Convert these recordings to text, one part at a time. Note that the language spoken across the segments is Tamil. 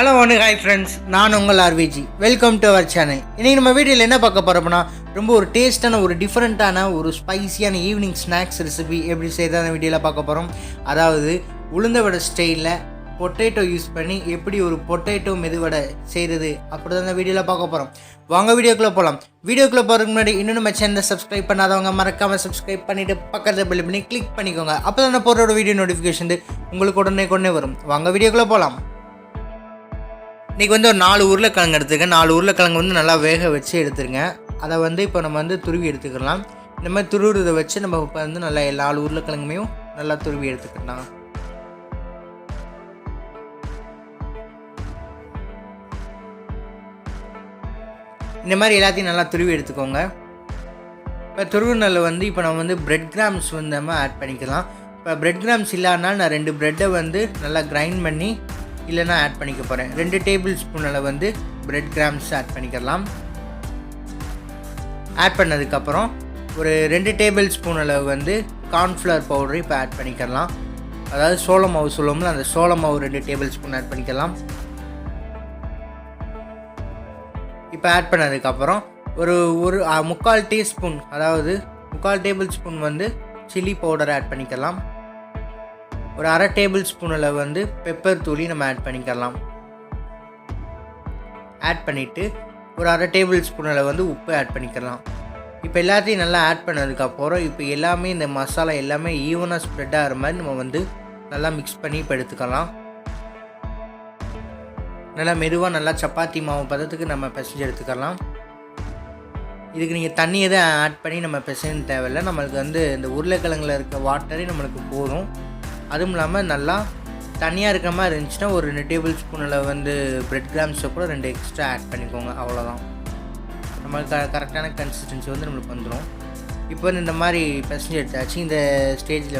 ஹலோ ஹாய் ஃப்ரெண்ட்ஸ், நான் உங்கள் RVG. Welcome to our channel. இன்றைக்கி நம்ம வீடியோவில் என்ன பார்க்க போகிறோம்னா, ரொம்ப ஒரு டேஸ்ட்டான ஒரு டிஃப்ரெண்ட்டான ஒரு ஸ்பைசியான ஈவினிங் ஸ்நாக்ஸ் ரெசிபி எப்படி செய்கிறத வீடியோவில் பார்க்க போகிறோம். அதாவது உளுந்த வடை ஸ்டைலில் பொட்டேட்டோ யூஸ் பண்ணி எப்படி ஒரு பொட்டேட்டோ மெதுவடை செய்கிறது அப்படி தான் இந்த வீடியோவில் பார்க்க போகிறோம். வாங்க வீடியோக்குள்ளே போகலாம். வீடியோக்குள்ளே போகிறதுக்கு முன்னாடி இன்னும் நம்ம சேனலை சப்ஸ்கிரைப் பண்ணாதவங்க மறக்காமல் சப்ஸ்கிரைப் பண்ணிவிட்டு பக்கத்தில் பெல் பண்ணி கிளிக் பண்ணிக்கோங்க. அப்போ தான் நான் போடுற வீடியோ நோட்டிஃபிகேஷன் உங்களுக்கு உடனே வரும். வாங்க வீடியோக்குள்ளே போகலாம். இன்றைக்கி ஒரு 4 உருளைக்கிழங்கு எடுத்துருக்கேன். 4 உருளைக்கிழங்கு நல்லா வேக வச்சு எடுத்துருங்க. அதை இப்போ நம்ம துருவி எடுத்துக்கலாம். இந்த மாதிரி துருவுறதை வச்சு நம்ம இப்போ நல்லா 4 உருளைக்கிழங்குமையும் நல்லா துருவி எடுத்துக்கலாம். இந்த மாதிரி எல்லாத்தையும் நல்லா துருவி எடுத்துக்கோங்க. இப்போ துருவினில் இப்போ நம்ம பிரெட் கிராம்ஸ் நம்ம ஆட் பண்ணிக்கலாம். இப்போ பிரெட் கிராம்ஸ் இல்லாதனால நான் 2 ப்ரெட்டை நல்லா கிரைண்ட் பண்ணி இல்லைனா ஆட் பண்ணிக்க போகிறேன். 2 டேபிள் ஸ்பூன் அளவு பிரெட் கிராம்ஸ் ஆட் பண்ணிக்கலாம். ஆட் பண்ணதுக்கப்புறம் ஒரு 2 டேபிள் ஸ்பூன் அளவு கார்ன்ஃப்ளவர் பவுடர் இப்போ ஆட் பண்ணிக்கலாம். அதாவது சோள மாவு சொல்லுவோம்ல, அந்த சோள மாவு 2 டேபிள் ஸ்பூன் ஆட் பண்ணிக்கலாம். இப்போ ஆட் பண்ணதுக்கப்புறம் ஒரு 3/4 டீஸ்பூன், அதாவது 3/4 tablespoon chilli powder add பண்ணிக்கலாம். ஒரு 1/2 டேபிள் ஸ்பூன் அளவு பெப்பர் தூளி நம்ம ஆட் பண்ணிக்கலாம். ஆட் பண்ணிவிட்டு ஒரு 1/2 டேபிள் ஸ்பூன் அளவு உப்பு ஆட் பண்ணிக்கலாம். இப்போ எல்லாத்தையும் நல்லா ஆட் பண்ணதுக்கப்புறம் இப்போ எல்லாமே இந்த மசாலா எல்லாமே ஈவனாக ஸ்ப்ரெட் ஆகிற மாதிரி நம்ம நல்லா மிக்ஸ் பண்ணி இப்போ எடுத்துக்கலாம். நல்லா மெதுவாக நல்லா சப்பாத்தி மாவு பதத்துக்கு நம்ம பிசைஞ்சு எடுத்துக்கலாம். இதுக்கு நீங்கள் தண்ணி எதுவும் ஆட் பண்ணி நம்ம பிசைன்னு தேவையில்லை. நம்மளுக்கு இந்த உருளைக்கிழங்கில் இருக்க வாட்டரே நம்மளுக்கு போதும். அதுவும் இல்லாமல் நல்லா தனியாக இருக்கிற மாதிரி இருந்துச்சுன்னா ஒரு 2 டேபிள் ஸ்பூனில் பிரெட் கிராம்ஸை கூட 2 எக்ஸ்ட்ரா ஆட் பண்ணிக்கோங்க. அவ்வளோதான், நம்மளுக்கு கரெக்டான கன்சிஸ்டன்சி நம்மளுக்கு வந்துடும். இப்போ இந்த மாதிரி பிசைஞ்சு எடுத்தாச்சு. இந்த ஸ்டேஜில்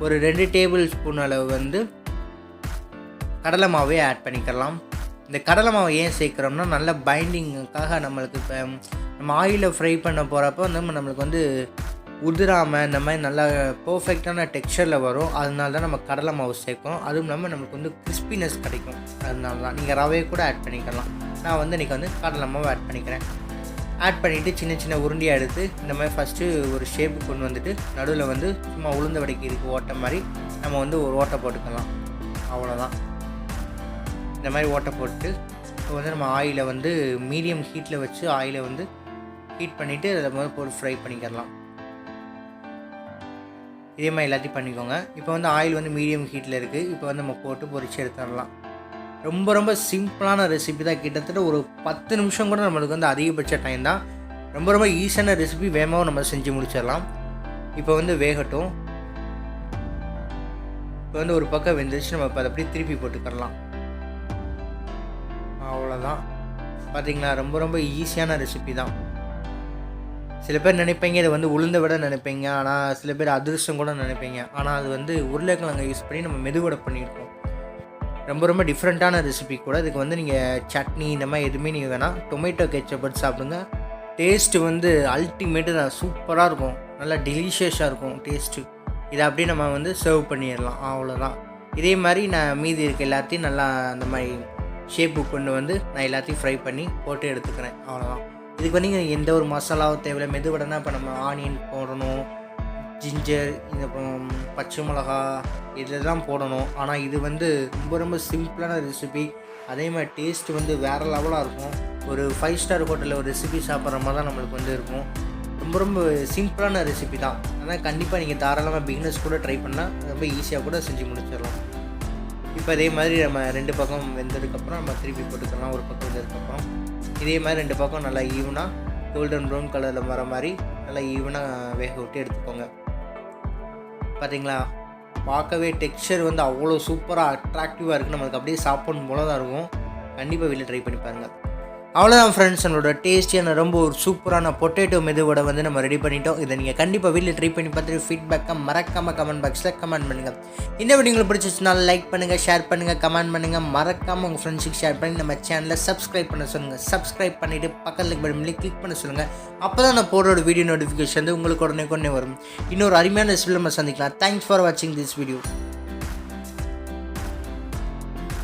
ஒரு 2 டேபிள் ஸ்பூன் அளவு கடலை மாவே ஆட் பண்ணிக்கலாம். இந்த கடலை மாவை ஏன் சேர்க்குறோம்னா, நல்ல பைண்டிங்குக்காக நம்மளுக்கு இப்போ நம்ம ஆயிலில் ஃப்ரை பண்ண போகிறப்போ நம்மளுக்கு உதிராமல் இந்த மாதிரி நல்லா பர்ஃபெக்டான டெக்ஸ்சரில் வரும். அதனால தான் நம்ம கடலை மாவு சேர்க்கும். அதுவும் இல்லாமல் நம்மளுக்கு கிறிஸ்பினஸ் கிடைக்கும். அதனால தான் நீங்கள் ரவையை கூட ஆட் பண்ணிக்கலாம். நான் இன்றைக்கி கடலை மாவு ஆட் பண்ணிக்கிறேன். ஆட் பண்ணிவிட்டு சின்ன சின்ன உருண்டியாக எடுத்து இந்த மாதிரி ஃபஸ்ட்டு ஒரு ஷேப்பு கொண்டு நடுவில் சும்மா உளுந்த வடைக்கு இருக்குது ஓட்டை மாதிரி நம்ம ஒரு ஓட்டை போட்டுக்கலாம். அவ்வளோதான், இந்த மாதிரி ஓட்டை போட்டு இப்போ நம்ம ஆயிலை மீடியம் ஹீட்டில் வச்சு ஆயிலை ஹீட் பண்ணிவிட்டு அதை போட்டு ஃப்ரை பண்ணிக்கலாம். இதே மாதிரி எல்லாத்தையும் பண்ணிக்கோங்க. இப்போ ஆயில் மீடியம் ஹீட்டில் இருக்குது. இப்போ நம்ம போட்டு பொரிச்சு எடுத்துடலாம். ரொம்ப சிம்பிளான ரெசிபி தான். கிட்டத்தட்ட ஒரு 10 நிமிஷம் கூட நம்மளுக்கு அதிகபட்ச டைம் தான். ரொம்ப ஈஸியான ரெசிபி, வேகமாக நம்ம செஞ்சு முடிச்சிடலாம். இப்போ வேகட்டும். இப்போ ஒரு பக்கம் வெந்துருச்சு. நம்ம இப்போ அதை அப்படியே திருப்பி போட்டுக்கலாம். அவ்வளோதான், பார்த்தீங்களா? ரொம்ப ஈஸியான ரெசிபி தான். சில பேர் நினைப்பீங்க இது உளுந்த வடை நினைப்பீங்க, ஆனால் சில பேர் அதிரசம் கூட நினைப்பீங்க. ஆனால் அது உருளைக்கிழங்கு யூஸ் பண்ணி நம்ம மெதுவடை பண்ணியிருக்கோம். ரொம்ப டிஃப்ரெண்ட்டான ரெசிபி கூட. இதுக்கு நீங்கள் சட்னி இந்த மாதிரி எதுவுமே நீங்கள் வேணாம், டொமேட்டோ கெச்சப் போட்டு சாப்பிடுங்க. டேஸ்ட்டு அல்டிமேட்டு தான், சூப்பராக இருக்கும், நல்லா டெலிஷியஸாக இருக்கும் டேஸ்ட்டு. இதை அப்படியே நம்ம சர்வ் பண்ணிடலாம். அவ்வளோதான். இதே மாதிரி நான் மீதி இருக்க எல்லாத்தையும் நல்லா அந்த மாதிரி ஷேப்பு கொண்டு நான் எல்லாத்தையும் ஃப்ரை பண்ணி போட்டு எடுத்துக்கிறேன். அவ்வளோதான். இதுக்கு நீங்கள் எந்த ஒரு மசாலாவும் தேவையில்லை. மெதுவடைனா இப்போ நம்ம ஆனியன் போடணும், ஜிஞ்சர், இந்த அப்புறம் பச்சை மிளகா இதெல்லாம் போடணும். ஆனால் இது ரொம்ப சிம்பிளான ரெசிபி. அதே மாதிரி டேஸ்ட்டு வேறு லெவலாக இருக்கும். ஒரு 5 ஸ்டார் ஹோட்டலில் ஒரு ரெசிபி சாப்பிட்ற மாதிரி தான் நம்மளுக்கு இருக்கும். ரொம்ப சிம்பிளான ரெசிபி தான். ஆனால் கண்டிப்பாக நீங்கள் தாராளமாக பிகினர்ஸ் கூட ட்ரை பண்ணால் ரொம்ப ஈஸியாக கூட செஞ்சு முடிச்சிடலாம். இப்போ இதே மாதிரி நம்ம 2 பக்கம் வெந்ததுக்கப்புறம் நம்ம திருப்பி போட்டுக்கலாம். ஒரு பக்கம் வெந்ததுக்கப்புறம் இதே மாதிரி 2 பக்கம் நல்லா ஈவனாக கோல்டன் ப்ரௌன் கலரில் வர மாதிரி நல்லா ஈவனாக வேக விட்டு எடுத்துக்கோங்க. பார்த்தீங்களா, பார்க்கவே டெக்ஸ்சர் அவ்வளோ சூப்பராக அட்ராக்டிவாக இருக்குது. நம்மளுக்கு அப்படியே சாப்பிடணும் போல தான் இருக்கும். கண்டிப்பாக வீட்டில் ட்ரை பண்ணி பாருங்கள். அவ்வளோதான் ஃப்ரெண்ட்ஸ், நம்மளோட டேஸ்டியான ரொம்ப ஒரு சூப்பரான பொட்டேட்டோ மெதுவடை நம்ம ரெடி பண்ணிட்டோம். இதை நீங்கள் கண்டிப்பாக வீட்டில் ட்ரை பண்ணி பார்த்துட்டு ஃபீட்பேக்காக மறக்காமல் கமெண்ட் பாக்ஸில் கமெண்ட் பண்ணுங்கள். இந்த வீடியோ உங்களுக்கு பிடிச்சிச்சுனா லைக் பண்ணுங்கள், ஷேர் பண்ணுங்கள், கமெண்ட் பண்ணுங்கள். மறக்காமல் உங்கள் ஃப்ரெண்ட்ஸுக்கு ஷேர் பண்ணி நம்ம சேனலை சப்ஸ்கிரைப் பண்ண சொல்லுங்கள். சப்ஸ்கிரைப் பண்ணிவிட்டு பக்கத்தில் பட்டன்ல கிளிக் பண்ண சொல்லுங்கள். அப்போ தான் நான் போடுற வீடியோ நோட்டிஃபிகேஷன் உங்களுக்கு உடனே வரும். இன்னொரு அருமையான ரெசிபியில் நம்ம சந்திக்கலாம். தேங்க்ஸ் ஃபார் வாட்சிங் திஸ் வீடியோ.